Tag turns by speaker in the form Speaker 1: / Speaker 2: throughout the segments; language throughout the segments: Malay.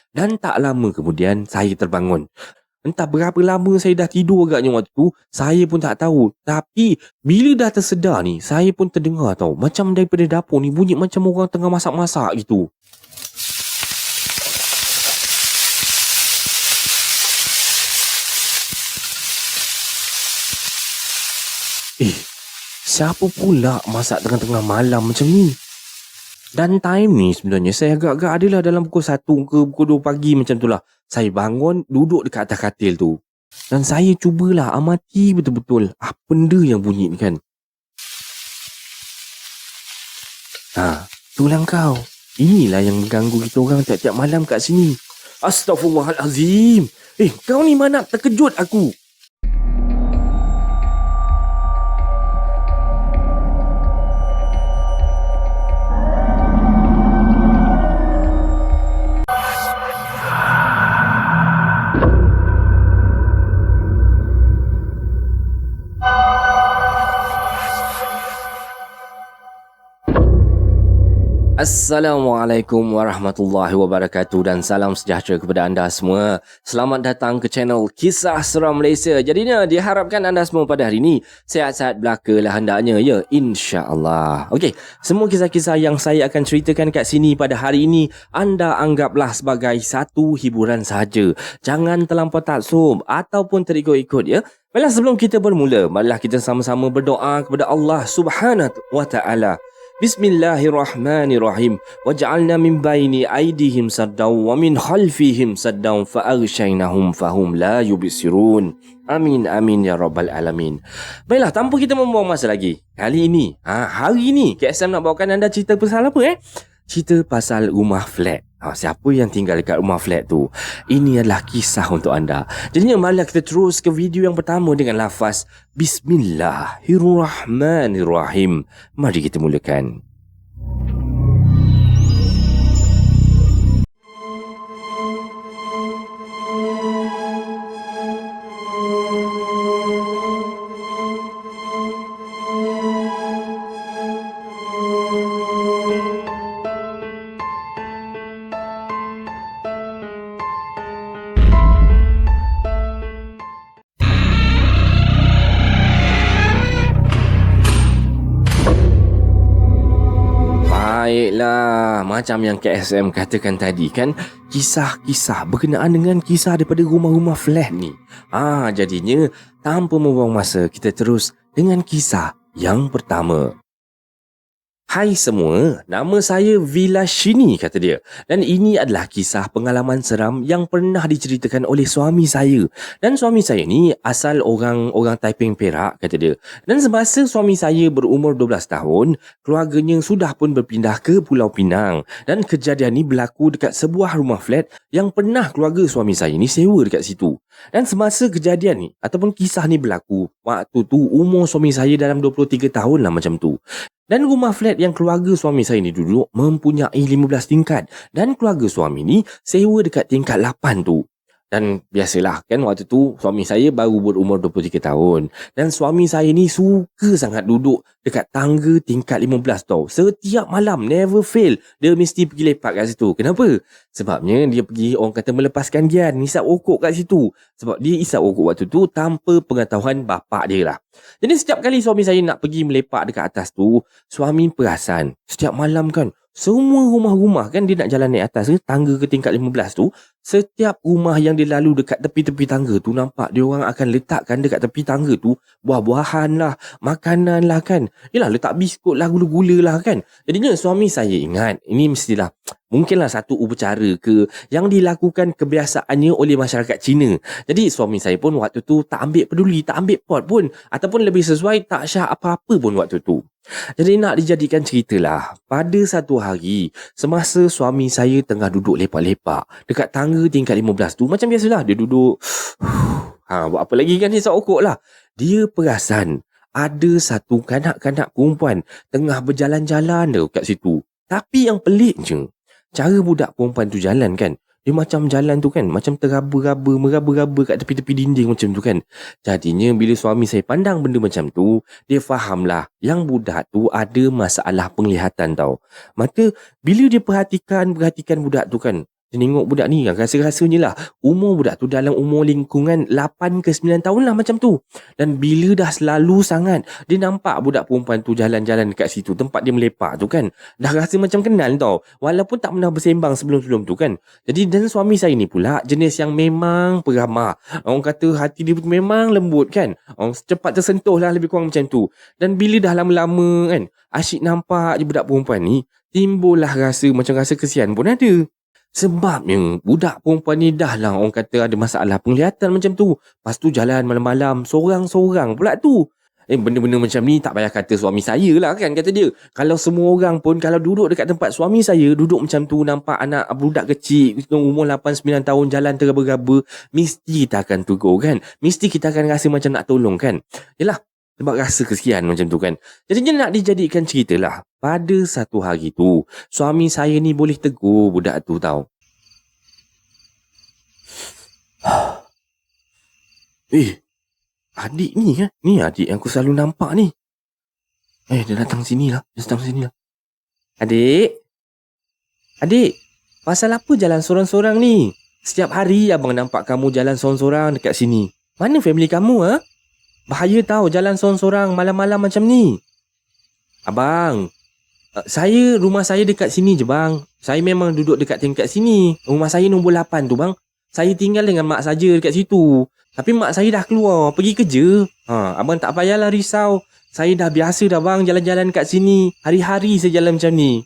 Speaker 1: Dan tak lama kemudian saya terbangun. Entah berapa lama saya dah tidur agaknya waktu tu, saya pun tak tahu. Tapi bila dah tersedar ni, saya pun terdengar tau, macam daripada dapur ni bunyi macam orang tengah masak-masak gitu. Siapa pula masak tengah-tengah malam macam ni? Dan time ni sebenarnya saya agak-agak adalah dalam pukul 1 ke pukul 2 pagi macam tu lah. Saya bangun, duduk dekat atas katil tu. Dan saya cubalah amati betul-betul apa benda yang bunyi ni kan. Itulah kau. Inilah yang mengganggu kita orang tiap-tiap malam kat sini. Astaghfirullahalazim. Kau ni mana terkejut aku. Assalamualaikum warahmatullahi wabarakatuh dan salam sejahtera kepada anda semua. Selamat datang ke channel Kisah Seram Malaysia. Jadinya diharapkan anda semua pada hari ini sihat-sihat belaka lah hendaknya ya, insya-Allah. Okey, semua kisah-kisah yang saya akan ceritakan kat sini pada hari ini anda anggaplah sebagai satu hiburan sahaja. Jangan terlampau taksub ataupun terikut-ikut ya. Baiklah, sebelum kita bermula, marilah kita sama-sama berdoa kepada Allah Subhanahu wa taala. Bismillahirrahmanirrahim. Waj'alna min baini aydihim saddaw wa min khalfihim saddaw fa aghshaynahum fahum la yubsirun. Amin amin ya rabbal alamin. Baiklah, tanpa kita membuang masa lagi, kali ini, hari ini KSM nak bawakan anda cerita pasal apa Cerita pasal rumah flat. Siapa yang tinggal dekat rumah flat tu? Ini adalah kisah untuk anda. Jadinya marilah kita terus ke video yang pertama dengan lafaz Bismillahirrahmanirrahim. Mari kita mulakan. Baiklah, macam yang KSM katakan tadi kan, kisah-kisah berkenaan dengan kisah daripada rumah-rumah flat ni. Jadinya tanpa membuang masa, kita terus dengan kisah yang pertama. Hai semua, nama saya Vilashini, kata dia. Dan ini adalah kisah pengalaman seram yang pernah diceritakan oleh suami saya. Dan suami saya ni asal orang Taiping Perak, kata dia. Dan semasa suami saya berumur 12 tahun, keluarganya sudah pun berpindah ke Pulau Pinang. Dan kejadian ni berlaku dekat sebuah rumah flat yang pernah keluarga suami saya ni sewa dekat situ. Dan semasa kejadian ni ataupun kisah ni berlaku, waktu tu umur suami saya dalam 23 tahun lah macam tu. Dan rumah flat yang keluarga suami saya ni duduk mempunyai 15 tingkat. Dan keluarga suami ni sewa dekat tingkat 8 tu. Dan biasalah kan, waktu tu suami saya baru berumur 23 tahun. Dan suami saya ni suka sangat duduk dekat tangga tingkat 15 tau. Setiap malam, never fail, dia mesti pergi lepak kat situ. Kenapa? Sebabnya dia pergi, orang kata, melepaskan gian, isap rokok kat situ. Sebab dia isap rokok waktu tu tanpa pengetahuan bapak dia lah. Jadi setiap kali suami saya nak pergi melepak dekat atas tu, suami perasan setiap malam kan, semua rumah-rumah kan dia nak jalan naik atas ke tangga ke tingkat 15 tu, setiap rumah yang dia lalu dekat tepi-tepi tangga tu, nampak dia orang akan letakkan dekat tepi tangga tu buah-buahan lah, makanan lah kan. Yelah, letak biskut lah, gula-gula lah kan. Jadinya suami saya ingat ini mestilah mungkinlah satu upacara ke yang dilakukan kebiasaannya oleh masyarakat Cina. Jadi suami saya pun waktu tu tak ambil peduli, tak ambil pot pun, ataupun lebih sesuai tak syak apa-apa pun waktu tu. Jadi nak dijadikan ceritalah, pada satu hari semasa suami saya tengah duduk lepak-lepak dekat tangga tingkat 15 tu, macam biasalah dia duduk buat apa lagi kan, hisap rokok lah. Dia perasan ada satu kanak-kanak perempuan tengah berjalan-jalan dekat situ. Tapi yang peliknya, cara budak perempuan tu jalan kan, dia macam jalan tu kan, macam meraba-raba kat tepi-tepi dinding macam tu kan. Jadinya bila suami saya pandang benda macam tu, dia fahamlah yang budak tu ada masalah penglihatan tau. Maka bila dia perhatikan budak tu kan, Dia tengok budak ni, rasa-rasanya lah umur budak tu dalam umur lingkungan 8 ke 9 tahun lah macam tu. Dan bila dah selalu sangat dia nampak budak perempuan tu jalan-jalan dekat situ, tempat dia melepak tu kan, dah rasa macam kenal tau, walaupun tak pernah bersembang sebelum-sebelum tu kan. Jadi dan suami saya ni pula jenis yang memang peramah. Orang kata hati dia memang lembut kan. Orang cepat tersentuh lah, lebih kurang macam tu. Dan bila dah lama-lama kan, asyik nampak je budak perempuan ni, timbullah rasa macam rasa kesian pun ada. Sebabnya budak perempuan ni dah lah orang kata ada masalah penglihatan macam tu. Lepas tu jalan malam-malam sorang-sorang pula tu. Benda-benda macam ni tak payah kata suami saya lah kan, kata dia. Kalau semua orang pun kalau duduk dekat tempat suami saya duduk macam tu, nampak anak budak kecil umur 8-9 tahun jalan tergaba-gaba, mesti kita akan tegur kan. Mesti kita akan rasa macam nak tolong kan. Yelah, sebab rasa kesian macam tu kan. Jadinya nak dijadikan cerita lah. Pada satu hari tu, suami saya ni boleh tegur budak tu tau. Adik ni kan? Ni adik yang aku selalu nampak ni. Dia datang sini lah. Dia datang sini lah. Adik? Adik, pasal apa jalan sorang-sorang ni? Setiap hari abang nampak kamu jalan sorang-sorang dekat sini. Mana family kamu ha? Bahaya tau jalan sorang-sorang malam-malam macam ni. Abang, rumah saya dekat sini je bang. Saya memang duduk dekat tingkat sini. Rumah saya nombor 8 tu bang. Saya tinggal dengan mak saja dekat situ. Tapi mak saya dah keluar pergi kerja. Abang tak payahlah risau. Saya dah biasa dah bang jalan-jalan kat sini. Hari-hari saya jalan macam ni.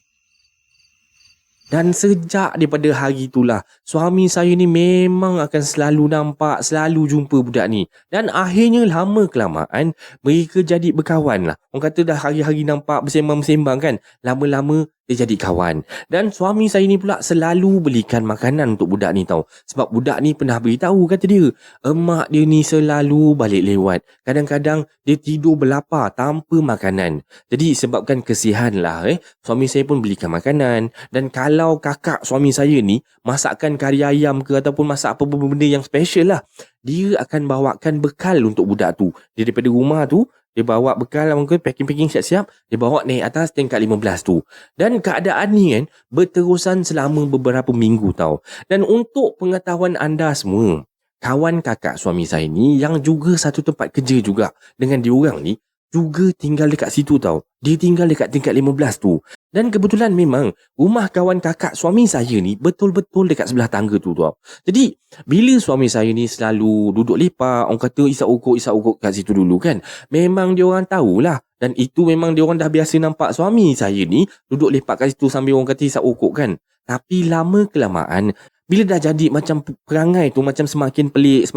Speaker 1: Dan sejak daripada hari itulah, suami saya ni memang akan selalu nampak, selalu jumpa budak ni. Dan akhirnya lama kelamaan, mereka jadi berkawan lah. Orang kata dah hari-hari nampak bersembang-bersembang kan. Lama-lama dia jadi kawan. Dan suami saya ni pula selalu belikan makanan untuk budak ni tau. Sebab budak ni pernah beritahu, kata dia, emak dia ni selalu balik lewat. Kadang-kadang dia tidur berlapar tanpa makanan. Jadi sebabkan kesihan lah suami saya pun belikan makanan. Dan kalau kakak suami saya ni masakkan kari ayam ke ataupun masak apa-apa benda yang special lah, dia akan bawakan bekal untuk budak tu. Dia daripada rumah tu, dia bawa bekal mungkin packing-packing siap-siap, dia bawa naik atas tingkat 15 tu. Dan keadaan ni kan berterusan selama beberapa minggu tau. Dan untuk pengetahuan anda semua, kawan kakak suami saya ni yang juga satu tempat kerja juga dengan diorang ni juga tinggal dekat situ tau. Dia tinggal dekat tingkat 15 tu. Dan kebetulan memang rumah kawan kakak suami saya ni betul-betul dekat sebelah tangga tu tau. Jadi bila suami saya ni selalu duduk lepak, orang kata isap ukuk kat situ dulu kan, memang diorang tahulah. Dan itu memang diorang dah biasa nampak suami saya ni duduk lepak kat situ sambil orang kata isap ukuk kan. Tapi lama kelamaan, bila dah jadi macam perangai tu macam semakin pelik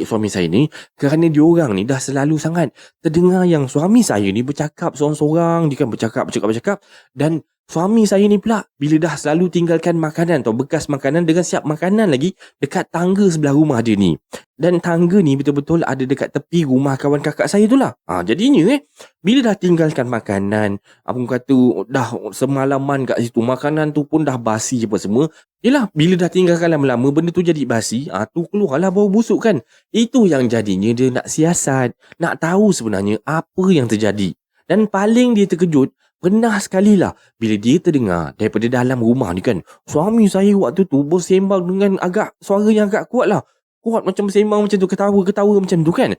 Speaker 1: suami saya ni, kerana diorang ni dah selalu sangat terdengar yang suami saya ni bercakap seorang-seorang, dia kan bercakap dan suami saya ni pula bila dah selalu tinggalkan makanan atau bekas makanan dengan siap makanan lagi dekat tangga sebelah rumah dia ni. Dan tangga ni betul-betul ada dekat tepi rumah kawan kakak saya tu lah. Jadinya bila dah tinggalkan makanan, abang kata dah semalaman kat situ, makanan tu pun dah basi apa semua. Yelah, bila dah tinggalkan lama-lama benda tu jadi basi, tu keluarlah bau busuk kan. Itu yang jadinya dia nak siasat, nak tahu sebenarnya apa yang terjadi. Dan paling dia terkejut, pernah sekali lah bila dia terdengar daripada dalam rumah ni kan, suami saya waktu tu bersembang dengan suara yang agak kuat lah. Kuat macam bersembang macam tu, ketawa macam tu kan.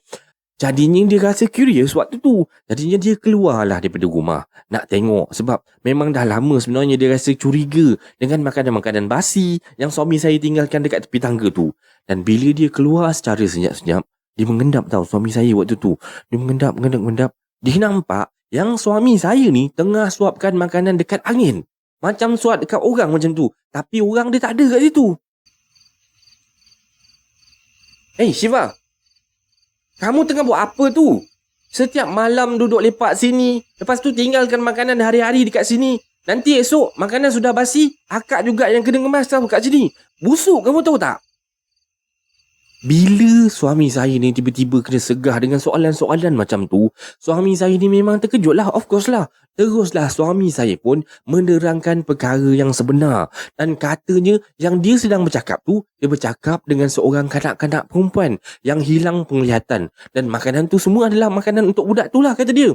Speaker 1: Jadinya dia rasa curious waktu tu. Jadinya dia keluarlah daripada rumah nak tengok. Sebab memang dah lama sebenarnya dia rasa curiga dengan makanan-makanan basi yang suami saya tinggalkan dekat tepi tangga tu. Dan bila dia keluar secara senyap-senyap, dia mengendap tau suami saya waktu tu. Dia mengendap. Dia nampak yang suami saya ni tengah suapkan makanan dekat angin. Macam suap dekat orang macam tu. Tapi orang dia tak ada kat situ. Shiva, kamu tengah buat apa tu? Setiap malam duduk lepak sini, lepas tu tinggalkan makanan hari-hari dekat sini. Nanti esok makanan sudah basi, akak juga yang kena ngemas tau kat sini. Busuk, kamu tahu tak? Bila suami saya ni tiba-tiba kena segah dengan soalan-soalan macam tu, suami saya ni memang terkejut lah, of course lah. Teruslah suami saya pun menerangkan perkara yang sebenar. Dan katanya yang dia sedang bercakap tu, dia bercakap dengan seorang kanak-kanak perempuan yang hilang penglihatan. Dan makanan tu semua adalah makanan untuk budak tu lah, kata dia.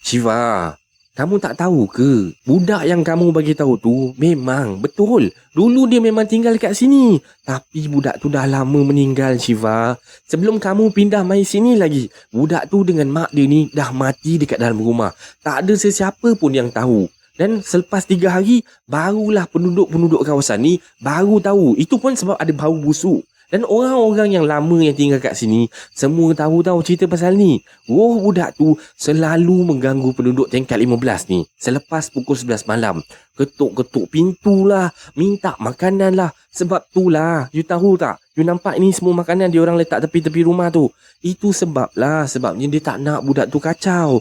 Speaker 1: Shiva, Kamu tak tahu ke? Budak yang kamu bagi tahu tu memang betul. Dulu dia memang tinggal kat sini. Tapi budak tu dah lama meninggal, Shiva. Sebelum kamu pindah mai sini lagi, budak tu dengan mak dia ni dah mati dekat dalam rumah. Tak ada sesiapa pun yang tahu. Dan selepas 3 hari, barulah penduduk-penduduk kawasan ni baru tahu. Itu pun sebab ada bau busuk. Dan orang-orang yang lama yang tinggal kat sini semua tahu cerita pasal ni. Roh budak tu selalu mengganggu penduduk tingkat 15 ni. Selepas pukul 11 malam, ketuk-ketuk pintu lah, minta makanan lah. Sebab tu lah, you tahu tak? You nampak ni semua makanan dia orang letak tepi-tepi rumah tu. Itu sebabnya dia tak nak budak tu kacau.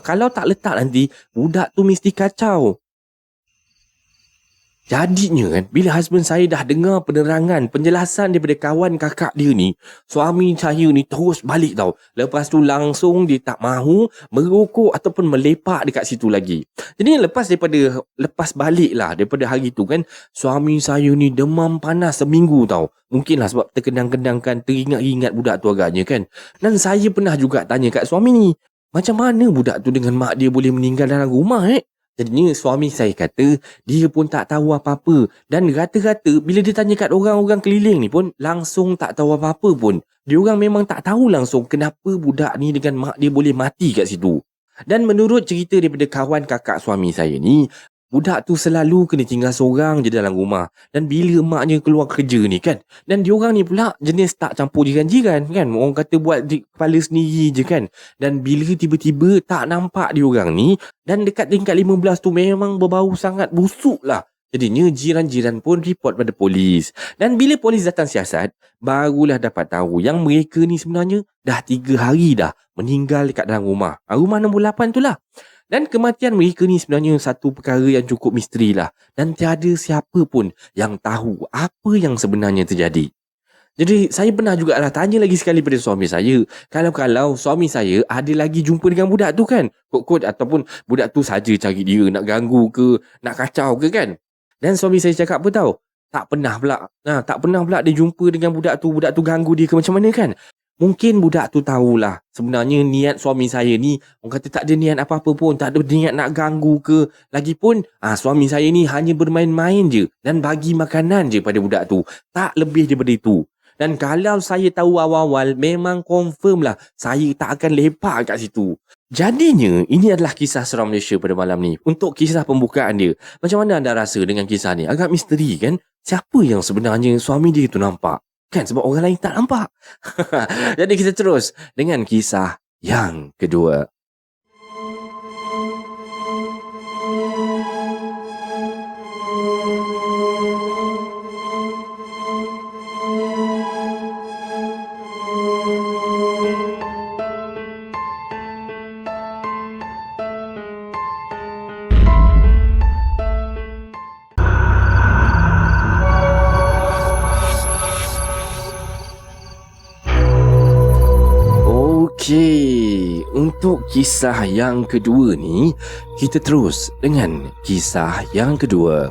Speaker 1: Kalau tak letak nanti, budak tu mesti kacau. Jadinya kan, bila husband saya dah dengar penerangan, penjelasan daripada kawan kakak dia ni, suami saya ni terus balik tau. Lepas tu langsung dia tak mahu merokok ataupun melepak dekat situ lagi. Jadi lepas balik lah daripada hari tu kan, suami saya ni demam panas seminggu tau. Mungkinlah sebab terkenang-kenangkan, teringat-ingat budak tu agaknya kan. Dan saya pernah juga tanya kat suami ni, macam mana budak tu dengan mak dia boleh meninggal dalam rumah Jadinya suami saya kata dia pun tak tahu apa-apa. Dan rata-rata bila dia tanya kat orang-orang keliling ni pun langsung tak tahu apa-apa pun. Dia orang memang tak tahu langsung kenapa budak ni dengan mak dia boleh mati kat situ. Dan menurut cerita daripada kawan kakak suami saya ni, budak tu selalu kena tinggal seorang je dalam rumah. Dan bila maknya keluar kerja ni kan, dan diorang ni pula jenis tak campur jiran-jiran kan. Orang kata buat di kepala sendiri je kan. Dan bila tiba-tiba tak nampak diorang ni, dan dekat tingkat 15 tu memang berbau sangat busuk lah. Jadinya jiran-jiran pun report pada polis. Dan bila polis datang siasat, barulah dapat tahu yang mereka ni sebenarnya dah 3 hari dah meninggal dekat dalam rumah. Rumah nombor 8 tu lah. Dan kematian mereka ni sebenarnya satu perkara yang cukup misteri lah. Dan tiada siapa pun yang tahu apa yang sebenarnya terjadi. Jadi saya pernah jugalah tanya lagi sekali pada suami saya. Kalau suami saya ada lagi jumpa dengan budak tu kan. Kot-kot ataupun budak tu saja cari dia nak ganggu ke, nak kacau ke kan. Dan suami saya cakap apa tahu? Tak pernah pula dia jumpa dengan budak tu ganggu dia ke macam mana kan. Mungkin budak tu tahulah sebenarnya niat suami saya ni, orang kata tak ada niat apa-apa pun, tak ada niat nak ganggu ke. Lagipun suami saya ni hanya bermain-main je dan bagi makanan je pada budak tu. Tak lebih daripada itu. Dan kalau saya tahu awal-awal, memang confirm lah saya tak akan lepak kat situ. Jadinya, ini adalah kisah seram Malaysia pada malam ni. Untuk kisah pembukaan dia, macam mana anda rasa dengan kisah ni? Agak misteri kan? Siapa yang sebenarnya suami dia tu nampak? Kan sebab orang lain tak nampak. Jadi kita terus dengan kisah yang kedua. Okey, untuk kisah yang kedua ni, kita terus dengan kisah yang kedua.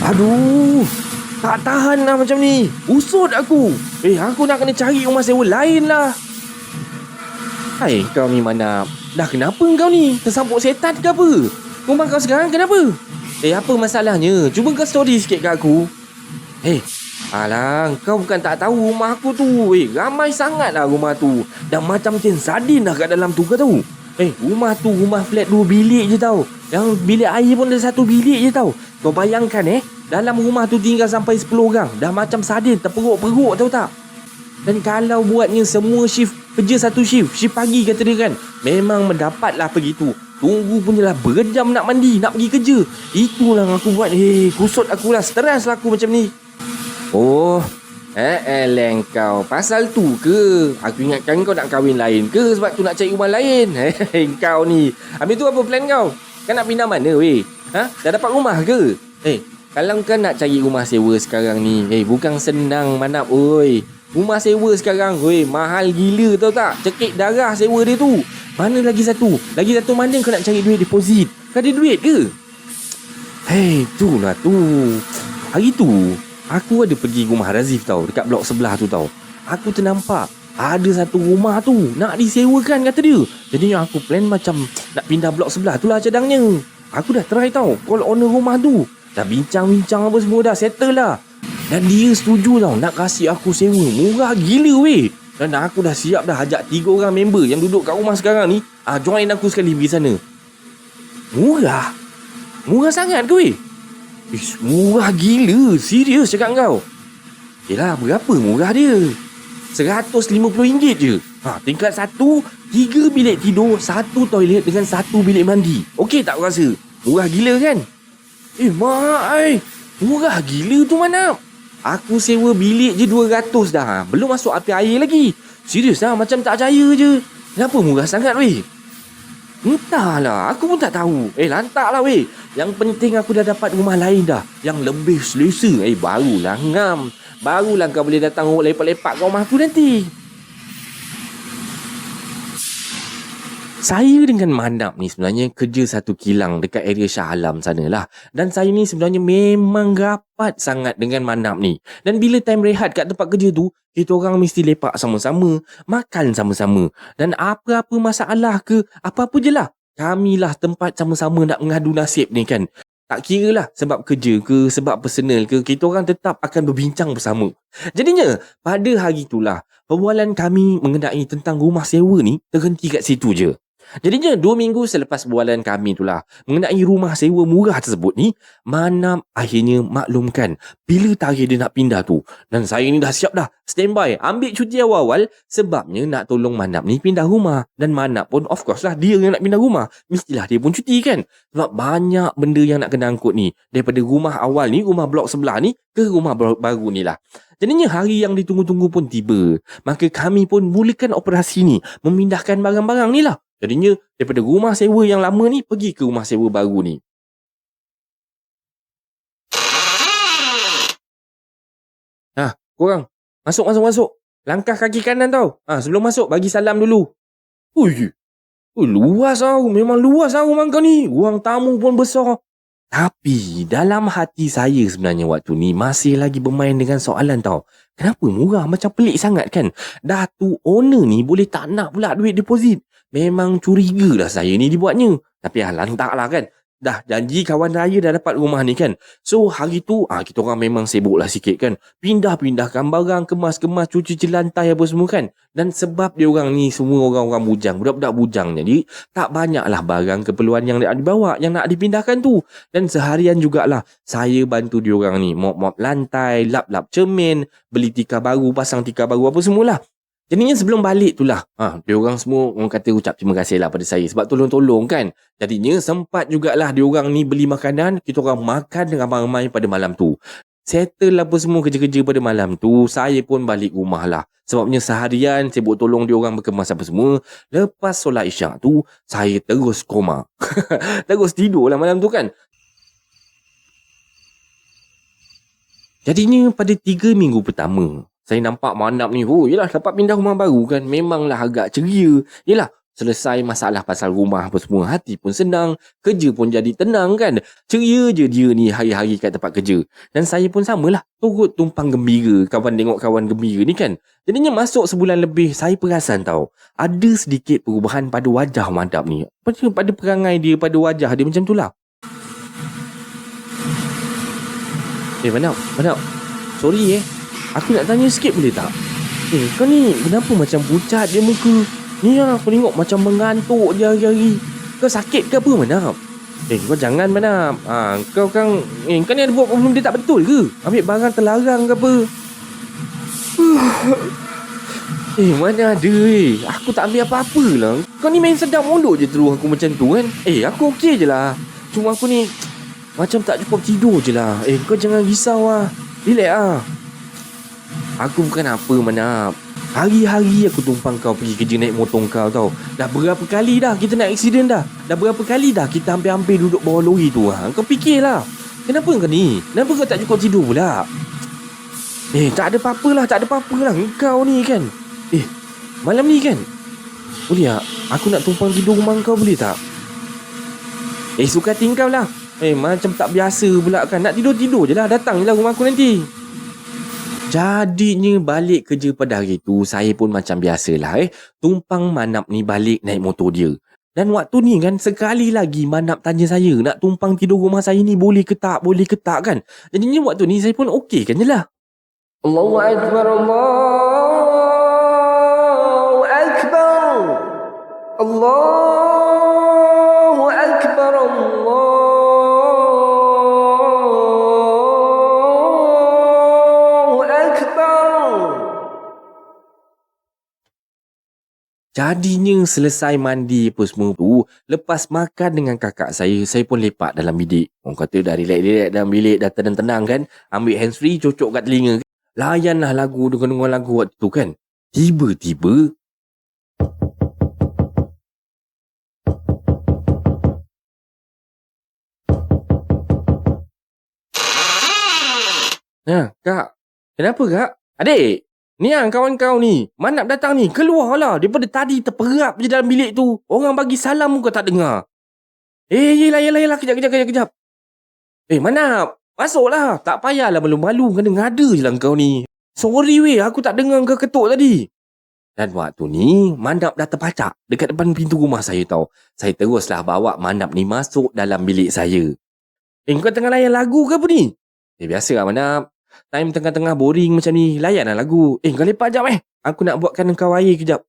Speaker 1: Aduh, tak tahan lah macam ni. Usut aku. Aku nak kena cari rumah sewa lain lah. Hai, kau ni mana? Dah kenapa kau ni? Tersampuk setan ke apa? Rumah kau sekarang kenapa? Apa masalahnya? Cuba kau story sikit kat aku. Alah, kau bukan tak tahu rumah aku tu. Ramai sangat lah rumah tu. Dah macam tin sardin dah kat dalam tu kau tahu. Rumah tu rumah flat 2 bilik je tau. Yang bilik air pun ada 1 bilik je tau. Kau bayangkan dalam rumah tu tinggal sampai 10 orang. Dah macam sardin terperuk-peruk tahu tak? Dan kalau buatnya semua shift, kerja satu shift pagi kata dia kan, memang mendapatlah begitu. Tunggu punyalah berjam nak mandi, nak pergi kerja. Itulah yang aku buat. Kusut akulah, stres lah aku macam ni. Kau pasal tu ke? Aku ingatkan kau nak kahwin lain ke, sebab tu nak cari rumah lain. Kau ni. Habis tu apa plan kau? Kau nak pindah mana Dah dapat rumah ke? Kalau kau nak cari rumah sewa sekarang ni, bukan senang manap oi. Rumah sewa sekarang mahal gila tahu tak? Cekik darah sewa dia tu. Mana lagi satu? Lagi satu mana kau nak cari duit deposit? Kau ada duit ke? Hei, itulah tu. Hari tu, aku ada pergi rumah Razif tau, dekat blok sebelah tu tau. Aku ternampak ada satu rumah tu nak disewakan kata dia. Jadi aku plan macam nak pindah blok sebelah tu lah cadangnya. Aku dah try tau call owner rumah tu. Dah bincang-bincang apa semua dah settle lah. Dan dia setuju tau nak kasih aku sewa. Murah gila weh. Dan aku dah siap dah ajak 3 orang member yang duduk kat rumah sekarang ni. Join aku sekali pergi sana. Murah? Murah sangat ke weh? Murah gila. Serius cakap kau. Yelah, berapa murah dia? RM150 je. Tingkat 1, 3 bilik tidur, 1 toilet dengan 1 bilik mandi. Okey tak kau rasa? Murah gila kan? Mak, murah gila tu mana? Aku sewa bilik je 200 dah. Belum masuk api air lagi. Serius lah, macam tak percaya je. Kenapa murah sangat weh? Entahlah, aku pun tak tahu. Lantaklah weh. Yang penting aku dah dapat rumah lain dah, yang lebih selesa. Barulah ngam. Barulah kau boleh datang lepak-lepak kat rumah tu nanti. Saya dengan Manap ni sebenarnya kerja satu kilang dekat area Shah Alam sana lah. Dan saya ni sebenarnya memang rapat sangat dengan Manap ni. Dan bila time rehat kat tempat kerja tu, kita orang mesti lepak sama-sama, makan sama-sama. Dan apa-apa masalah ke, apa-apa je lah, kamilah tempat sama-sama nak mengadu nasib ni kan. Tak kira lah sebab kerja ke, sebab personal ke, kita orang tetap akan berbincang bersama. Jadinya, pada hari itulah, perbualan kami mengenai tentang rumah sewa ni terhenti kat situ je. Jadinya 2 minggu selepas perbualan kami itulah mengenai rumah sewa murah tersebut ni, Manap akhirnya maklumkan bila tarikh dia nak pindah tu. Dan saya ni dah siap dah, standby, ambil cuti awal-awal sebabnya nak tolong Manap ni pindah rumah. Dan Manap pun of course lah, dia yang nak pindah rumah, mestilah dia pun cuti kan. Sebab banyak benda yang nak kena angkut ni, daripada rumah awal ni, rumah blok sebelah ni ke rumah baru ni lah. Jadinya hari yang ditunggu-tunggu pun tiba. Maka kami pun mulakan operasi ni, memindahkan barang-barang ni lah. Jadinya daripada rumah sewa yang lama ni pergi ke rumah sewa baru ni. Korang masuk. Langkah kaki kanan tau. Sebelum masuk bagi salam dulu. Luas tau. Memang luas tau rumah kau ni. Ruang tamu pun besar. Tapi dalam hati saya sebenarnya waktu ni masih lagi bermain dengan soalan tau. Kenapa murah? Macam pelik sangat kan? Dah tu owner ni boleh tak nak pula duit deposit. Memang curiga lah saya ni dibuatnya. Tapi lantak lah kan. Dah janji kawan raya dah dapat rumah ni kan. So hari tu kita orang memang sibuk lah sikit kan. Pindah-pindahkan barang, kemas-kemas, cuci lantai apa semua kan. Dan sebab dia orang ni semua orang-orang bujang, budak-budak bujang, jadi tak banyak lah barang keperluan yang nak dibawa, yang nak dipindahkan tu. Dan seharian jugalah saya bantu dia orang ni mop-mop lantai, lap-lap cermin, beli tikar baru, pasang tikar baru apa semualah. Jadinya sebelum balik tu lah, dia orang semua orang kata ucap terima kasih lah pada saya sebab tolong-tolong kan. Jadinya sempat jugalah dia orang ni beli makanan, kita orang makan ramai-ramai pada malam tu. Settle apa semua kerja-kerja pada malam tu, saya pun balik rumah lah. Sebabnya seharian sibuk tolong dia orang berkemas apa semua. Lepas solat isyak tu, saya terus koma. Terus tidur lah malam tu kan. Jadinya pada 3 minggu pertama, saya nampak Manap ni, yelah dapat pindah rumah baru kan, memanglah agak ceria. Yelah, selesai masalah pasal rumah apa semua, hati pun senang, kerja pun jadi tenang kan. Ceria je dia ni hari-hari kat tempat kerja. Dan saya pun samalah, turut tumpang gembira, kawan tengok kawan gembira ni kan. Jadinya masuk sebulan lebih, saya perasan tau, ada sedikit perubahan pada wajah Manap ni. Pada perangai dia, pada wajah dia macam tu lah. Manap, sorry aku nak tanya sikit boleh tak? Kau ni kenapa macam pucat je muka? Ni aku tengok macam mengantuk je hari-hari. Kau sakit ke apa Manap? Kau jangan Manap. Kau kan kau ni ada buat benda tak betul ke? Ambil barang terlarang ke apa? Mana ada aku tak ambil apa-apa lah. Kau ni main sedap mulut je terus aku macam tu kan. Aku okey je lah. Cuma aku ni macam tak cukup tidur je lah. Kau jangan risau lah. Relax lah. Aku bukan apa Manap. Hari-hari aku tumpang kau pergi kerja naik motor kau tau. Dah berapa kali dah kita nak aksiden dah. Dah berapa kali dah kita hampir-hampir duduk bawah lori tu. Kau fikirlah. Kenapa kau ni? Kenapa kau tak cukup tidur pula? Tak ada apa-apa lah. Kau ni kan. Malam ni kan. Boleh tak? Aku nak tumpang tidur rumah kau boleh tak? Suka tinggal lah. Macam tak biasa pula kan. Nak tidur-tidur je lah. Datang je lah rumah aku nanti. Jadinya balik kerja pada hari tu, saya pun macam biasalah tumpang Manap ni balik naik motor dia. Dan waktu ni kan, sekali lagi Manap tanya saya, nak tumpang tidur rumah saya ni boleh ke tak kan. Jadinya waktu ni saya pun okey kan je lah. Allahu Akbar, Allahu Akbar, Allahu Akbar, Allahu Akbar. Jadinya selesai mandi apa semua tu, lepas makan dengan kakak saya pun lepak dalam bilik. Orang kata dah relax dalam bilik, dah tenang-tenang kan. Ambil handsfree, cocok kat telinga. Layanlah lagu, dengar lagu waktu tu kan. Tiba-tiba, Kak. Kenapa kak? Adik, ni yang kawan kau ni, Manap datang ni, keluarlah. Daripada tadi terperap je dalam bilik tu. Orang bagi salam pun kau tak dengar. Yelah, kejap. Manap, masuklah. Tak payahlah malu-malu, kena ngada je lah kau ni. Sorry weh, aku tak dengar kau ketuk tadi. Dan waktu ni, Manap dah terpacak dekat depan pintu rumah saya tau. Saya teruslah bawa Manap ni masuk dalam bilik saya. Kau tengah layan lagu ke apa ni? Biasalah Manap. Time tengah-tengah boring macam ni, layanlah lagu. Kau lepak jap Aku nak buatkan kau air kejap.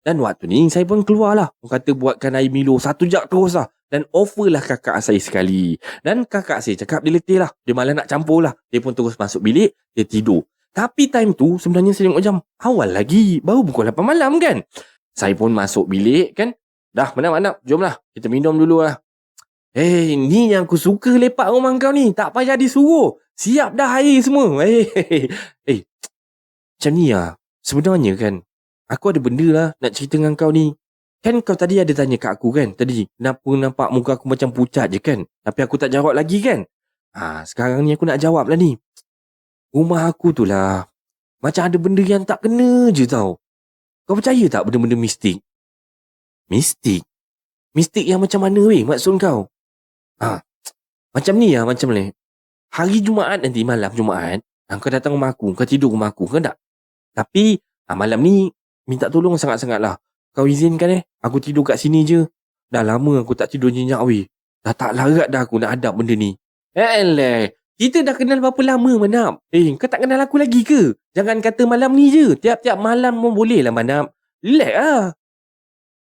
Speaker 1: Dan waktu ni, saya pun keluarlah. Orang kata buatkan air Milo 1 jug terus lah. Dan offerlah kakak saya sekali. Dan kakak saya cakap dia letih lah. Dia malah nak campur lah. Dia pun terus masuk bilik, dia tidur. Tapi time tu, sebenarnya saya tengok jam. Awal lagi, baru pukul 8 malam kan. Saya pun masuk bilik kan. Dah, Manap, jomlah. Kita minum dulu lah. Ni yang aku suka lepak rumah kau ni. Tak payah disuruh. Siap dah air semua. Macam ni lah. Sebenarnya kan, aku ada benda lah nak cerita dengan kau ni. Kan kau tadi ada tanya kat aku kan. Tadi, kenapa nampak muka aku macam pucat je kan. Tapi aku tak jawab lagi kan. Sekarang ni aku nak jawab lah ni. Rumah aku tu lah, macam ada benda yang tak kena je tau. Kau percaya tak benda-benda mistik? Mistik? Mistik yang macam mana weh maksud kau? Macam ni lah, macam ni. Hari Jumaat nanti, malam Jumaat, kau datang rumah aku, kau tidur rumah aku, kan tak? Tapi, malam ni, minta tolong sangat-sangat lah. Kau izinkan aku tidur kat sini je. Dah lama aku tak tidur nyenyak weh. Dah tak larat dah aku nak hadap benda ni. Kita dah kenal berapa lama Manap? Kau tak kenal aku lagi ke? Jangan kata malam ni je. Tiap-tiap malam pun boleh lah Manap. Relax lah.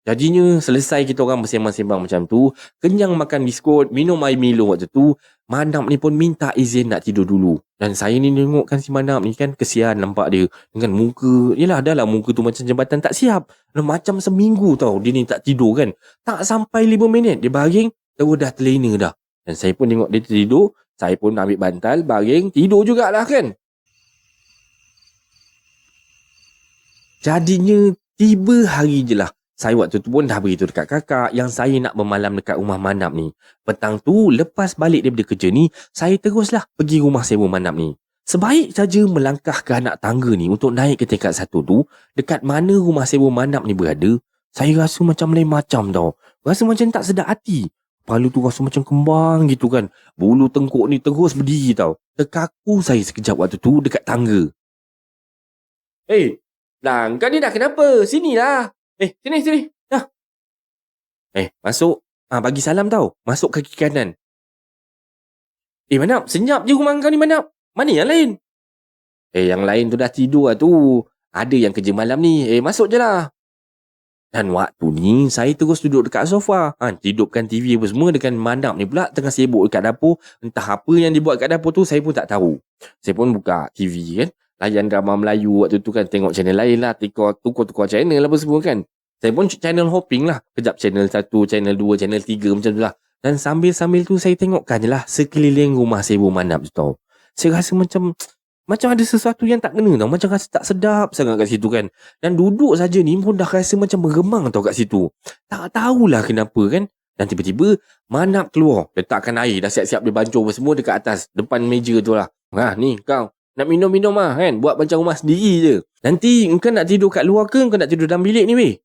Speaker 1: Jadinya selesai kita orang bersembang-sembang macam tu. Kenyang makan biskut, minum air Milo waktu tu. Manap ni pun minta izin nak tidur dulu. Dan saya ni tengokkan si Manap ni kan, kesian nampak dia. Dengan muka, yelah dah lah muka tu macam jambatan tak siap. Macam seminggu tau dia ni tak tidur kan. Tak sampai 5 minit dia baring, terus dah terlena dah. Dan saya pun tengok dia tidur. Saya pun ambil bantal, baring, tidur jugalah kan. Jadinya, tiba hari je lah. Saya waktu tu pun dah beritahu dekat kakak yang saya nak bermalam dekat rumah Manap ni. Petang tu, lepas balik daripada kerja ni, saya teruslah pergi rumah sewa Manap ni. Sebaik saja melangkah ke anak tangga ni untuk naik ke tingkat 1 tu, dekat mana rumah sewa Manap ni berada, saya rasa macam lain macam tau. Rasa macam tak sedap hati. Kepala tu rasa macam kembang gitu kan. Bulu tengkuk ni terus berdiri tau. Terkaku saya sekejap waktu tu dekat tangga. Kau ni dah kenapa? Sinilah. Sini. Dah. Masuk. Bagi salam tau. Masuk kaki kanan. Manap, senyap je rumah kau ni Manap. Mana yang lain? Yang lain tu dah tidur lah tu. Ada yang kerja malam ni. Masuk je lah. Dan waktu ni, saya terus duduk dekat sofa. Hidupkan TV apa semua dengan Manap ni pula tengah sibuk dekat dapur. Entah apa yang dibuat kat dapur tu, saya pun tak tahu. Saya pun buka TV kan. Layan drama Melayu waktu tu kan. Tengok channel lain lah. Tukar channel apa semua kan. Saya pun channel hopping lah. Kejap channel 1, channel 2, channel 3 macam tu lah. Dan sambil-sambil tu saya tengokkan je lah sekeliling rumah sewa Manap tu tau. Saya rasa macam ada sesuatu yang tak kena tau. Macam rasa tak sedap sangat kat situ kan. Dan duduk saja ni pun dah rasa macam meremang tau kat situ. Tak tahulah kenapa kan. Dan tiba-tiba Manap keluar. Letakkan air. Dah siap-siap dia bancur semua dekat atas. Depan meja tu lah. Ni kau. Nak minum-minum lah kan. Buat macam rumah sendiri je. Nanti engkau nak tidur kat luar ke? Engkau nak tidur dalam bilik ni weh?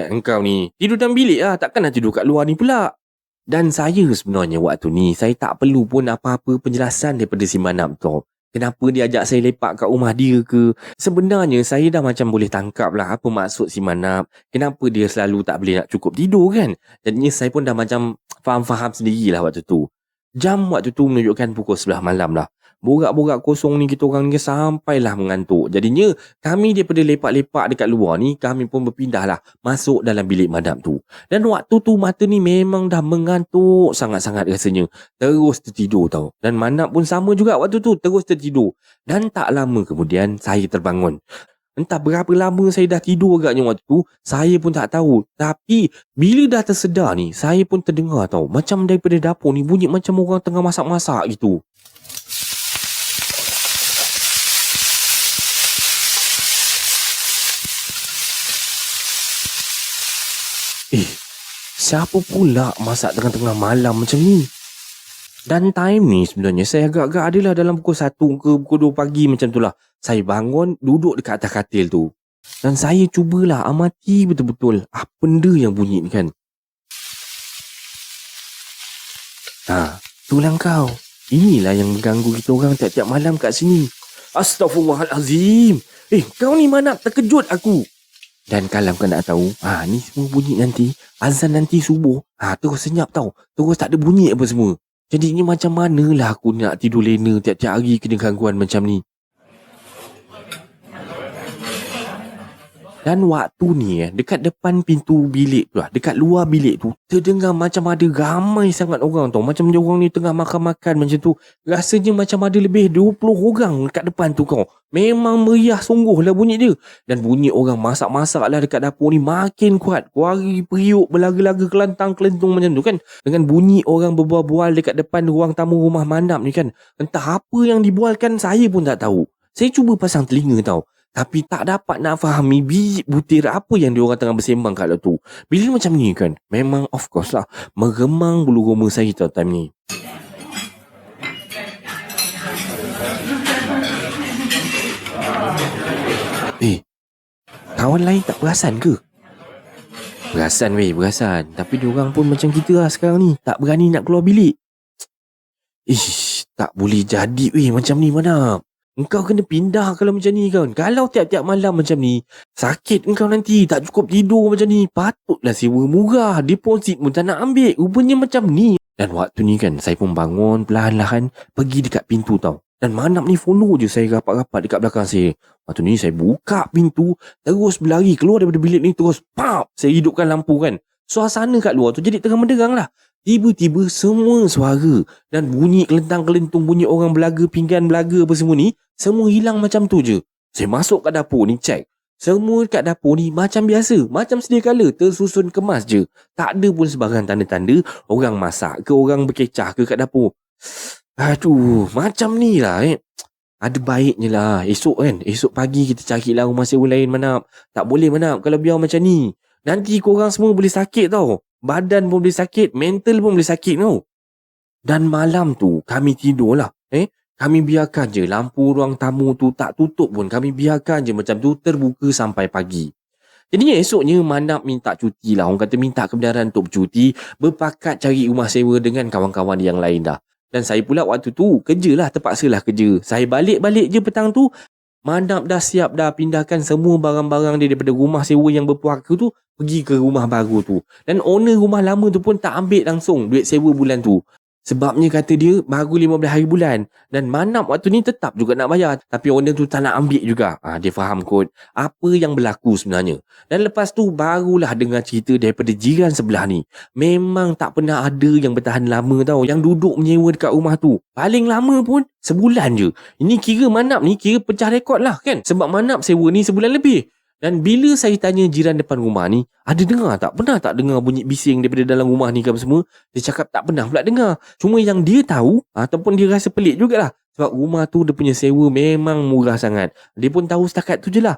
Speaker 1: Engkau ni. Tidur dalam bilik lah. Takkan nak tidur kat luar ni pula. Dan saya sebenarnya waktu ni, saya tak perlu pun apa-apa penjelasan daripada si Manap tu. Kenapa dia ajak saya lepak kat rumah dia ke? Sebenarnya saya dah macam boleh tangkap lah apa maksud si Manap. Kenapa dia selalu tak boleh nak cukup tidur kan? Jadinya saya pun dah macam faham-faham sendirilah waktu tu. Jam waktu tu menunjukkan pukul 11 malam lah. Borak-borak kosong ni kita orang ni sampailah mengantuk. Jadinya kami daripada lepak-lepak dekat luar ni, kami pun berpindah lah masuk dalam bilik madam tu. Dan waktu tu mata ni memang dah mengantuk sangat-sangat rasanya. Terus tertidur tau. Dan Manap pun sama juga waktu tu, terus tertidur. Dan tak lama kemudian saya terbangun. Entah berapa lama saya dah tidur agaknya waktu tu, saya pun tak tahu. Tapi bila dah tersedar ni, saya pun terdengar tau. Macam daripada dapur ni bunyi macam orang tengah masak-masak gitu. Siapa pula masak tengah-tengah malam macam ni? Dan time ni sebenarnya saya agak-agak adalah dalam pukul 1 ke pukul 2 pagi macam tu lah. Saya bangun, duduk dekat atas katil tu. Dan saya cubalah amati betul-betul apa benda yang bunyi ni kan. Itulah kau. Inilah yang mengganggu kita orang tiap-tiap malam kat sini. Astaghfirullahalazim. Kau ni mana terkejut aku. Dan kalau kau nak tahu, ni semua bunyi nanti, azan nanti subuh, terus senyap tau. Terus tak ada bunyi apa semua. Jadi ni macam manalah aku nak tidur lena tiap-tiap hari kena gangguan macam ni. Dan waktu ni dekat depan pintu bilik tu lah, dekat luar bilik tu, terdengar macam ada ramai sangat orang tau. Macam dia orang ni tengah makan-makan macam tu. Rasanya macam ada lebih 20 orang dekat depan tu kau. Memang meriah sungguh lah bunyi dia. Dan bunyi orang masak-masak lah dekat dapur ni makin kuat. Kuari periuk berlaga-laga kelantang-kelentung macam tu kan. Dengan bunyi orang berbual-bual dekat depan ruang tamu rumah Manap ni kan. Entah apa yang dibualkan saya pun tak tahu. Saya cuba pasang telinga tau. Tapi tak dapat nak fahami biji butir apa yang diorang tengah bersembang kat dalam tu. Bila macam ni kan, memang of course lah, meremang bulu roma saya tau time ni. Kawan lain tak perasan ke? Perasan weh, perasan. Tapi diorang pun macam kita lah sekarang ni, tak berani nak keluar bilik. Tak boleh jadi weh macam ni mana. Engkau kena pindah kalau macam ni kan. Kalau tiap-tiap malam macam ni, sakit engkau nanti, tak cukup tidur macam ni. Patutlah sewa murah, deposit pun tak nak ambil. Rupanya macam ni. Dan waktu ni kan, saya pun bangun perlahan-lahan pergi dekat pintu tau. Dan Manap ni follow je saya rapat-rapat dekat belakang saya. Waktu ni saya buka pintu, terus berlari keluar daripada bilik ni, terus pap, saya hidupkan lampu kan. Suasana kat luar tu jadi terang menderang lah. Tiba-tiba semua suara dan bunyi kelentang-kelentung, bunyi orang belaga, pinggan belaga apa semua ni, semua hilang macam tu je. Saya masuk kat dapur ni cek. Semua kat dapur ni macam biasa, macam sedia kala, tersusun kemas je. Tak ada pun sebarang tanda-tanda orang masak ke orang berkecah ke kat dapur. Aduh, macam ni lah Ada baiknya lah, esok pagi kita carilah rumah sewa lain Manap. Tak boleh Manap kalau biar macam ni. Nanti korang semua boleh sakit tau. Badan pun boleh sakit, mental pun boleh sakit tau. Dan malam tu kami tidur lah. Kami biarkan je lampu ruang tamu tu tak tutup pun. Kami biarkan je macam tu terbuka sampai pagi. Jadinya esoknya Manap minta cuti lah. Orang kata minta kebenaran untuk bercuti. Berpakat cari rumah sewa dengan kawan-kawan yang lain dah. Dan saya pula waktu tu kerja lah, terpaksalah kerja. Saya balik-balik je petang tu. Manap dah siap dah pindahkan semua barang-barang dia daripada rumah sewa yang berpuaka tu pergi ke rumah baru tu. Dan owner rumah lama tu pun tak ambil langsung duit sewa bulan tu. Sebabnya kata dia baru 15 hari bulan. Dan Manap waktu ni tetap juga nak bayar. Tapi owner tu tak nak ambil juga. Dia faham kot apa yang berlaku sebenarnya. Dan lepas tu barulah dengar cerita daripada jiran sebelah ni. Memang tak pernah ada yang bertahan lama tau, yang duduk menyewa dekat rumah tu. Paling lama pun sebulan je. Ini kira Manap ni kira pecah rekod lah kan. Sebab Manap sewa ni sebulan lebih. Dan bila saya tanya jiran depan rumah ni, ada dengar tak? Pernah tak dengar bunyi bising daripada dalam rumah ni ke apa semua? Dia cakap tak pernah pula dengar. Cuma yang dia tahu, ataupun dia rasa pelik jugalah. Sebab rumah tu dia punya sewa memang murah sangat. Dia pun tahu setakat tu je lah.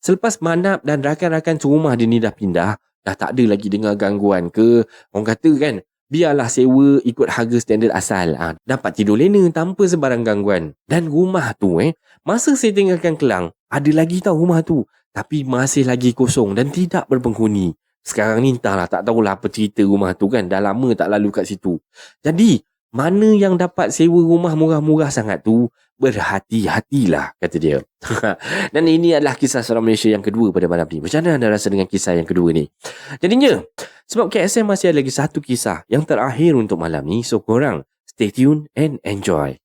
Speaker 1: Selepas Manap dan rakan-rakan serumah dia ni dah pindah, dah tak ada lagi dengar gangguan ke. Orang kata kan, biarlah sewa ikut harga standard asal. Dapat tidur lena tanpa sebarang gangguan. Dan rumah tu masa saya tinggalkan Kelang, ada lagi tahu rumah tu. Tapi masih lagi kosong dan tidak berpenghuni. Sekarang ni entahlah, tak tahulah apa cerita rumah tu kan. Dah lama tak lalu kat situ. Jadi, mana yang dapat sewa rumah murah-murah sangat tu, berhati-hatilah, kata dia. Dan ini adalah kisah seram Malaysia yang kedua pada malam ni. Macam mana anda rasa dengan kisah yang kedua ni? Jadinya, sebab KSM masih ada lagi satu kisah yang terakhir untuk malam ni. So, korang stay tune and enjoy.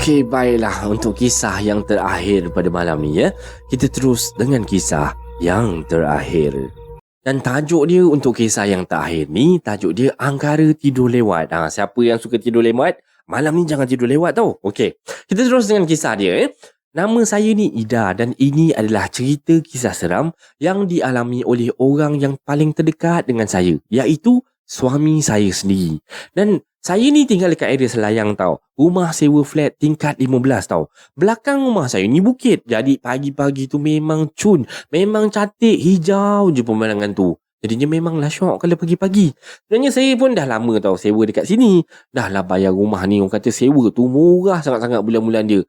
Speaker 1: Okey, baiklah, untuk kisah yang terakhir pada malam ni ya. Kita terus dengan kisah yang terakhir. Dan tajuk dia untuk kisah yang terakhir ni, tajuk dia Angkara Tidur Lewat. Siapa yang suka tidur lewat, malam ni jangan tidur lewat tau. Okey, kita terus dengan kisah dia. Nama saya ni Ida dan ini adalah cerita kisah seram yang dialami oleh orang yang paling terdekat dengan saya, iaitu suami saya sendiri. Dan saya ni tinggal dekat area Selayang tau. Rumah sewa flat tingkat 15 tau. Belakang rumah saya ni bukit. Jadi pagi-pagi tu memang cun. Memang cantik, hijau je pemandangan tu. Jadinya memanglah syok kalau pagi-pagi. Sebenarnya saya pun dah lama tau sewa dekat sini. Dah lah bayar rumah ni, orang kata sewa tu murah sangat-sangat bulan-bulan dia.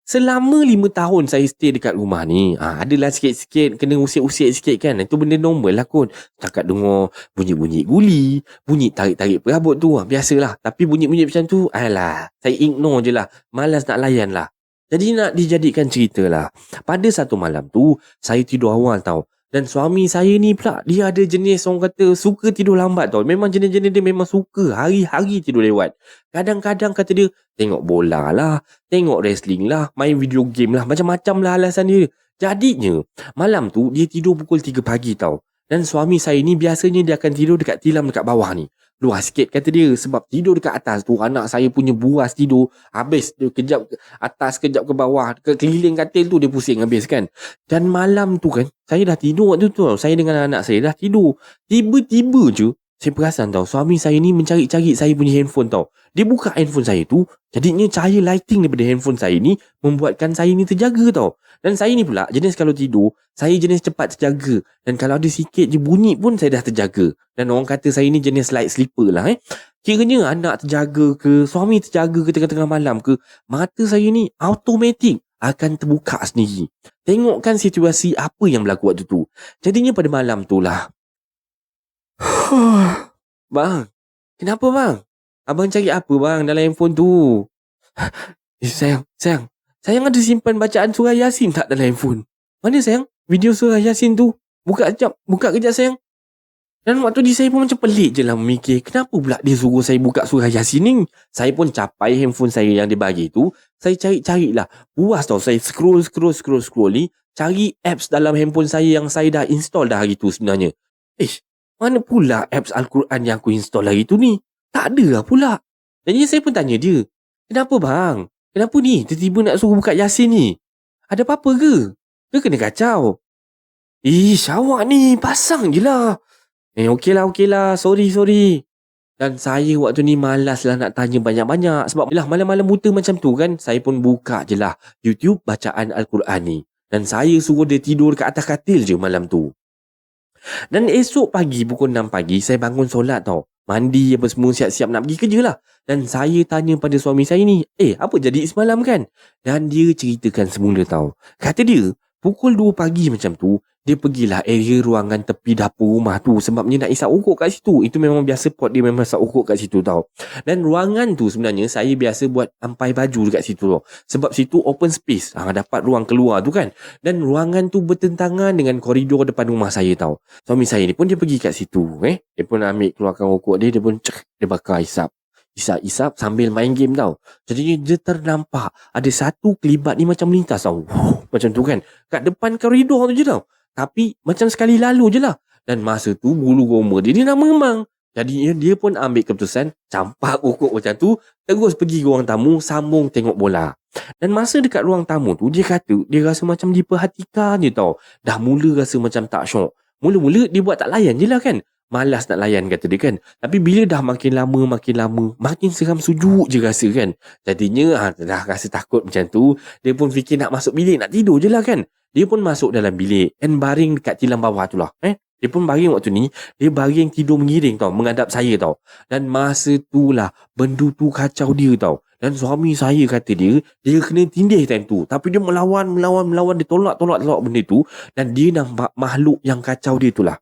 Speaker 1: Selama 5 tahun saya stay dekat rumah ni, adalah sikit-sikit kena usik-usik sikit kan. Itu benda normal lah kot. Cakap dengar bunyi-bunyi guli, bunyi tarik-tarik perabot tu, biasalah. Tapi bunyi-bunyi macam tu, alah, saya ignore je lah. Malas nak layan lah. Jadi nak dijadikan cerita lah. Pada satu malam tu, saya tidur awal tau. Dan suami saya ni pula, dia ada jenis orang kata suka tidur lambat tau. Memang jenis-jenis dia memang suka hari-hari tidur lewat. Kadang-kadang kata dia, tengok bola lah, tengok wrestling lah, main video game lah, macam-macam lah alasan dia. Jadinya, malam tu dia tidur pukul 3 pagi tau. Dan suami saya ni biasanya dia akan tidur dekat tilam dekat bawah ni. Luas sikit kata dia, sebab tidur dekat atas tu anak saya punya buas tidur. Habis dia kejap ke atas, kejap ke bawah, ke keliling katil tu dia pusing habis kan. Dan malam tu kan, saya dah tidur waktu tu tau. Saya dengan anak saya dah tidur. Tiba-tiba je saya perasan tau, suami saya ni mencari-cari saya punya handphone tau. Dia buka handphone saya tu, jadinya cahaya lighting daripada handphone saya ni membuatkan saya ni terjaga tau. Dan saya ni pula jenis kalau tidur, saya jenis cepat terjaga. Dan kalau ada sikit je bunyi pun saya dah terjaga. Dan orang kata saya ni jenis light sleeper lah Kiranya anak terjaga ke, suami terjaga ke tengah-tengah malam ke, mata saya ni automatik akan terbuka sendiri. Tengokkan situasi apa yang berlaku waktu tu. Jadinya pada malam tu lah, bang, kenapa bang? Abang cari apa bang dalam handphone tu? Sayang ada simpan bacaan surah Yasin tak dalam handphone? Mana sayang? Video surah Yasin tu. Buka kejap sayang. Dan waktu ni saya pun macam pelik je lah memikir, kenapa pula dia suruh saya buka surah Yasin ni? Saya pun capai handphone saya yang dia bagi tu. Saya cari-cari lah. Puas tau, saya scroll ni. Cari apps dalam handphone saya yang saya dah install dah hari tu sebenarnya. Mana pula apps Al-Quran yang aku install hari tu ni? Tak ada lah pula. Jadi saya pun tanya dia, kenapa bang? Kenapa ni tiba-tiba nak suruh buka Yasin ni? Ada apa-apa ke? Dia kena kacau. Awak ni pasang je lah. Okey lah. Sorry. Dan saya waktu ni malas lah nak tanya banyak-banyak. Sebab lah malam-malam buta macam tu kan, saya pun buka je lah YouTube bacaan Al-Quran ni. Dan saya suruh dia tidur kat atas katil je malam tu. Dan esok pagi pukul 6 pagi saya bangun solat tau. Mandi apa semua, siap-siap nak pergi kerja lah. Dan saya tanya pada suami saya ni, apa jadi semalam kan? Dan dia ceritakan semula tau. Kata dia, pukul 2 pagi macam tu, dia pergilah area ruangan tepi dapur rumah tu sebabnya nak isap ukuk kat situ. Itu memang biasa pot dia memang isap ukuk kat situ tau. Dan ruangan tu sebenarnya saya biasa buat ampai baju dekat situ tau. Sebab situ open space, dapat ruang keluar tu kan. Dan ruangan tu bertentangan dengan koridor depan rumah saya tau. Suami saya ni pun dia pergi kat situ. Dia pun ambil keluarkan ukuk dia pun dia bakar isap sambil main game tau. Jadi dia ternampak ada satu kelibat ni macam melintas tau. Macam tu kan. Kat depan koridor tu je tau. Tapi macam sekali lalu je lah. Dan masa tu bulu roma dia nak memang. Jadi dia pun ambil keputusan campak ukuk macam tu, terus pergi ke ruang tamu, sambung tengok bola. Dan masa dekat ruang tamu tu, dia kata dia rasa macam diperhatikan je tau. Dah mula rasa macam tak syok. Mula-mula dia buat tak layan je lah kan. malas nak layan kata dia kan. Tapi bila dah makin lama, makin seram sujuk je rasa kan. Jadinya dah rasa takut macam tu, dia pun fikir nak masuk bilik, nak tidur je lah kan. Dia pun masuk dalam bilik and baring dekat tilam bawah tu lah. Dia pun baring waktu ni, dia baring tidur mengiring tau, menghadap saya tau. Dan masa tu lah, benda tu kacau dia tau. Dan suami saya kata dia kena tindih time tu. Tapi dia melawan, dia tolak benda tu. Dan dia nampak makhluk yang kacau dia tu lah.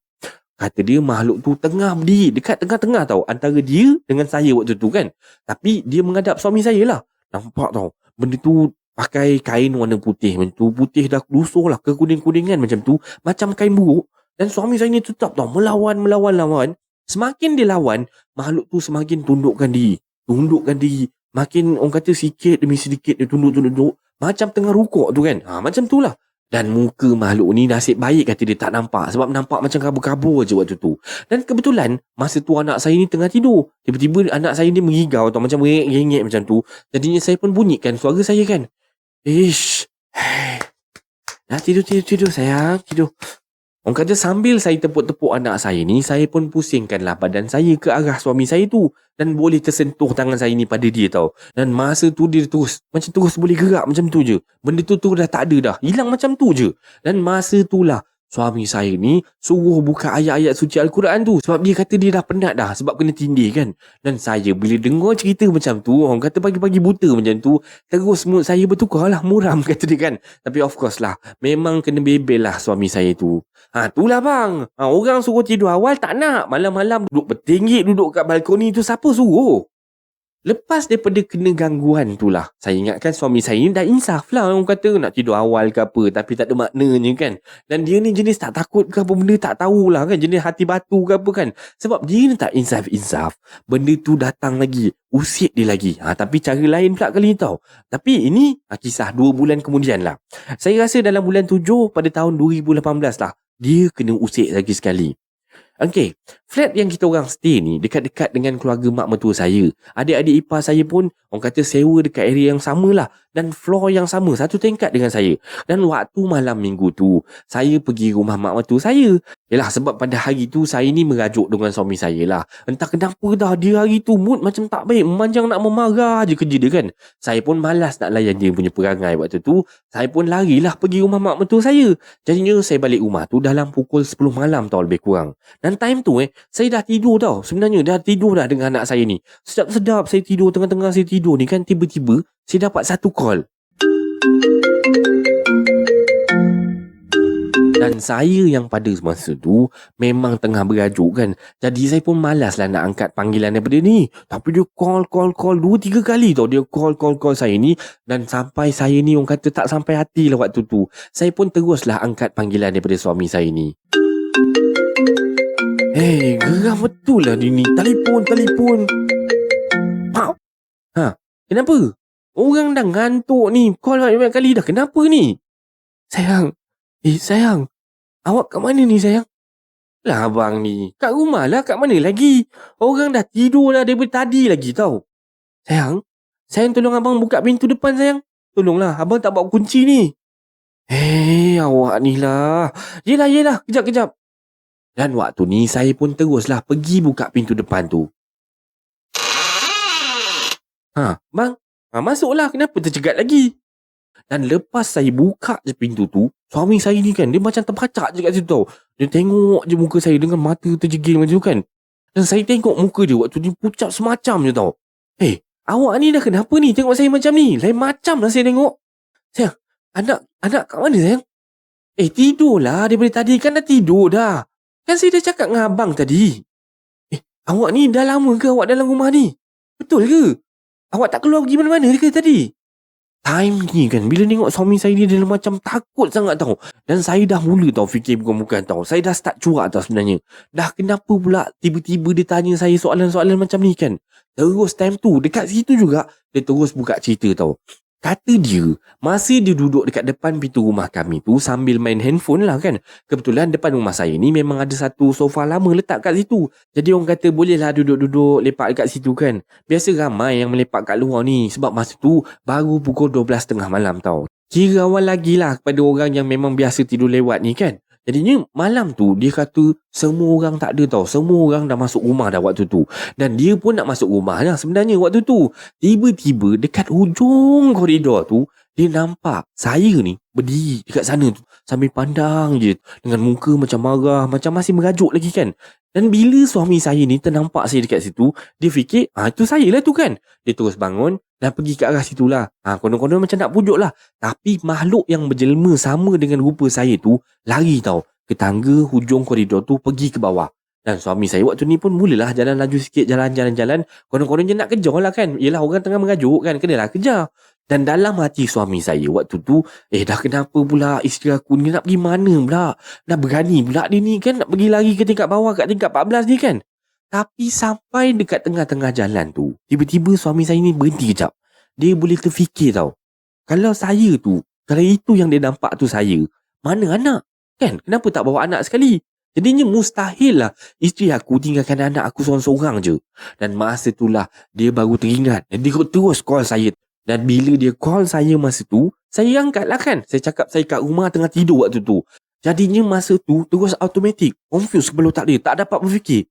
Speaker 1: Kata dia makhluk tu tengah berdiri, dekat tengah-tengah tau, antara dia dengan saya waktu tu kan. Tapi dia menghadap suami saya lah. Nampak tau, benda tu pakai kain warna putih macam tu. Putih dah lusuh lah, kekuning-kuningan macam tu. Macam kain buruk. Dan suami saya ni tetap tau, melawan. Semakin dia lawan, makhluk tu semakin tundukkan diri. Makin orang kata sikit demi sedikit dia tunduk. Macam tengah rukuk tu kan. Macam tu lah. Dan muka makhluk ni nasib baik kata dia tak nampak. Sebab nampak macam kabur-kabur je waktu tu. Dan kebetulan masa tu anak saya ni tengah tidur. Tiba-tiba anak saya ni mengigau tau. Macam merengek macam tu. Jadinya saya pun bunyikan suara saya kan. Ish. Dah tidur sayang. Tidur. Orang kata sambil saya tepuk-tepuk anak saya ni, saya pun pusingkanlah badan saya ke arah suami saya tu. Dan boleh tersentuh tangan saya ni pada dia tau. Dan masa tu dia terus boleh gerak macam tu je. Benda tu dah tak ada dah. Hilang macam tu je. Dan masa tu lah suami saya ni suruh buka ayat-ayat suci Al-Quran tu. Sebab dia kata dia dah penat dah sebab kena tindih kan. Dan saya bila dengar cerita macam tu, orang kata pagi-pagi buta macam tu, terus mood saya bertukar lah, muram kata dia kan. Tapi of course lah, memang kena bebel lah suami saya tu. Itulah bang. Orang suruh tidur awal tak nak. Malam-malam duduk bertinggi, duduk kat balkoni tu, siapa suruh? Lepas daripada kena gangguan tu lah, saya ingatkan suami saya ni dah insaf lah. Orang kata nak tidur awal ke apa, tapi tak ada maknanya kan. Dan dia ni jenis tak takut ke apa benda, tak tahulah kan. Jenis hati batu ke apa kan. Sebab dia ni tak insaf-insaf. Benda tu datang lagi, usik dia lagi. Tapi cara lain pula kali ni tau. Tapi ini kisah 2 bulan kemudian lah. Saya rasa dalam bulan 7 pada tahun 2018 lah, dia kena usik lagi sekali. Okay, flat yang kita orang stay ni dekat-dekat dengan keluarga mak mertua saya. Adik-adik ipar saya pun orang kata sewa dekat area yang sama lah. Dan floor yang sama, satu tingkat dengan saya. Dan waktu malam minggu tu, saya pergi rumah mak mertua saya. Yalah, sebab pada hari tu saya ni merajuk dengan suami saya lah. Entah kenapa dah dia hari tu mood macam tak baik, memanjang nak memarah je kerja dia kan. Saya pun malas nak layan dia punya perangai waktu tu. Saya pun larilah pergi rumah mak mertua saya. Jadinya saya balik rumah tu dalam pukul 10 malam tau, lebih kurang. Dan time tu saya dah tidur tau. Sebenarnya dah tidur dah dengan anak saya ni. Sedap-sedap saya tidur, tengah-tengah saya tidur ni kan, tiba-tiba saya dapat satu call. Dan saya yang pada masa tu memang tengah berajuk kan. Jadi saya pun malas lah nak angkat panggilan daripada ni. Tapi dia call 2-3 kali tau. Dia call saya ni. Dan sampai saya ni orang kata tak sampai hati lah waktu tu. Saya pun teruslah angkat panggilan daripada suami saya ni. Geram betul lah dia ni. Telefon. Kenapa? Orang dah ngantuk ni. Call banyak kali dah. Kenapa ni? Sayang. Awak kat mana ni sayang? Lah abang ni. Kat rumah lah. Kat mana lagi? Orang dah tidur lah daripada tadi lagi tau. Sayang tolong abang buka pintu depan sayang. Tolonglah. Abang tak bawa kunci ni. Awak ni lah. Yelah. Kejap. Dan waktu ni saya pun teruslah pergi buka pintu depan tu. Bang. Masuklah. Kenapa tercegat lagi? Dan lepas saya buka je pintu tu, suami saya ni kan, dia macam terpacak je kat situ tau. Dia tengok je muka saya dengan mata terjegil macam tu kan. Dan saya tengok muka dia waktu ni pucat semacam je tau. Awak ni dah kenapa ni? Tengok saya macam ni. Lain macam lah saya tengok. Sayang, anak kat mana sayang? Tidurlah. Daripada tadi kan dah tidur dah. Kan saya dah cakap dengan abang tadi. Awak ni dah lama ke awak dalam rumah ni? Betul ke? Awak tak keluar pergi mana-mana ke tadi? Time ni kan, bila tengok suami saya ni dia macam takut sangat tau. Dan saya dah mula tau fikir bukan-bukan tau. Saya dah start cuak tau sebenarnya. Dah kenapa pula tiba-tiba dia tanya saya soalan-soalan macam ni kan. Terus time tu, dekat situ juga, dia terus buka cerita tau. Kata dia, masa dia duduk dekat depan pintu rumah kami tu sambil main handphone lah kan. Kebetulan depan rumah saya ni memang ada satu sofa lama letak kat situ. Jadi orang kata bolehlah duduk-duduk lepak dekat situ kan. Biasa ramai yang melepak kat luar ni. Sebab masa tu baru pukul 12.30 malam tau. Kira awal lagi lah kepada orang yang memang biasa tidur lewat ni kan. Jadinya malam tu dia kata semua orang tak ada tau. Semua orang dah masuk rumah dah waktu tu. Dan dia pun nak masuk rumah lah sebenarnya waktu tu. Tiba-tiba dekat hujung koridor tu, dia nampak saya ni berdiri dekat sana tu. Sambil pandang je. Dengan muka macam marah, macam masih merajuk lagi kan. Dan bila suami saya ni ternampak saya dekat situ, dia fikir, itu saya lah tu kan. Dia terus bangun dan pergi ke arah situ lah. Konon-konon macam nak pujuk lah. Tapi makhluk yang berjelma sama dengan rupa saya tu, lari tau. Ke tangga hujung koridor tu pergi ke bawah. Dan suami saya waktu ni pun mulalah jalan laju sikit, jalan-jalan. Konon-konon je nak kejar lah kan. Yelah orang tengah merajuk kan, kenalah kejar. Dan dalam hati suami saya waktu tu, dah kenapa pula isteri aku ni nak pergi mana pula? Dah berani pula dia ni kan nak pergi lari ke tingkat bawah kat tingkat 14 ni kan. Tapi sampai dekat tengah-tengah jalan tu, tiba-tiba suami saya ni berhenti kejap. Dia boleh terfikir tau. Kalau itu yang dia nampak tu saya, mana anak? Kan? Kenapa tak bawa anak sekali? Jadinya mustahil lah isteri aku tinggalkan anak aku seorang-seorang je. Dan masa itulah dia baru teringat. Dan dia terus call saya. Dan bila dia call saya masa tu, saya angkat lah kan. Saya cakap saya kat rumah tengah tidur waktu tu. Jadinya masa tu terus automatik. Confused kepala otak dia. Tak dapat berfikir.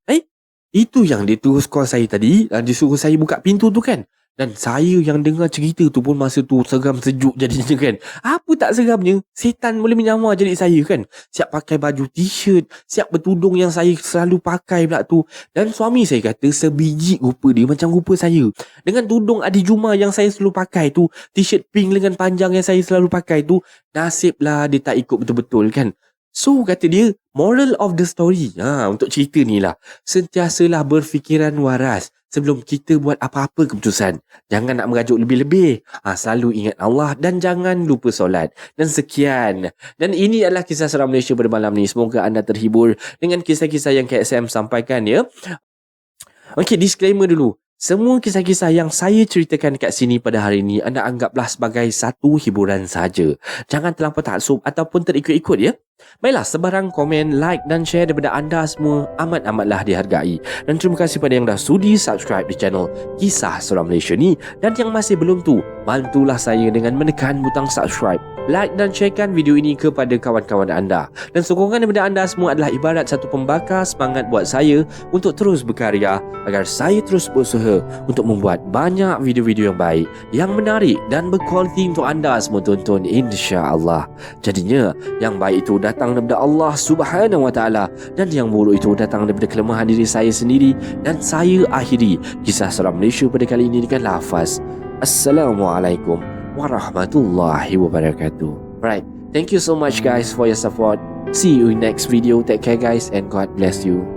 Speaker 1: Itu yang dia terus call saya tadi. Dan dia suruh saya buka pintu tu kan. Dan saya yang dengar cerita tu pun masa tu seram sejuk jadinya kan. Apa tak seramnya? Setan boleh menyamar jadi saya kan. Siap pakai baju t-shirt, siap bertudung yang saya selalu pakai pula tu. Dan suami saya kata sebiji rupa dia macam rupa saya. Dengan tudung Adi Juma yang saya selalu pakai tu, t-shirt pink lengan panjang yang saya selalu pakai tu, nasiblah dia tak ikut betul-betul kan. So kata dia, moral of the story untuk cerita ni lah, sentiasalah berfikiran waras sebelum kita buat apa-apa keputusan. Jangan nak merajuk lebih-lebih. Selalu ingat Allah dan jangan lupa solat. Dan sekian. Dan ini adalah kisah seram Malaysia pada malam ni. Semoga anda terhibur dengan kisah-kisah yang KSM sampaikan ya. Okey, disclaimer dulu. Semua kisah-kisah yang saya ceritakan kat sini pada hari ini anda anggaplah sebagai satu hiburan saja. Jangan terlampau taksub ataupun terikut-ikut ya. Baiklah, sebarang komen, like dan share daripada anda semua amat-amatlah dihargai. Dan terima kasih pada yang dah sudi subscribe di channel Kisah Seram Malaysia ni. Dan yang masih belum tu, bantulah saya dengan menekan butang subscribe, like dan sharekan video ini kepada kawan-kawan anda. Dan sokongan daripada anda semua adalah ibarat satu pembakar semangat buat saya untuk terus berkarya agar saya terus berusaha untuk membuat banyak video-video yang baik, yang menarik dan berkualiti untuk anda semua tonton insya-Allah. Jadinya yang baik itu datang daripada Allah Subhanahu Wa Taala dan yang buruk itu datang daripada kelemahan diri saya sendiri. Dan saya akhiri kisah seram Malaysia pada kali ini dengan lafaz Assalamualaikum warahmatullahi wabarakatuh. Right, thank you so much guys for your support. See you in next video. Take care guys and God bless you.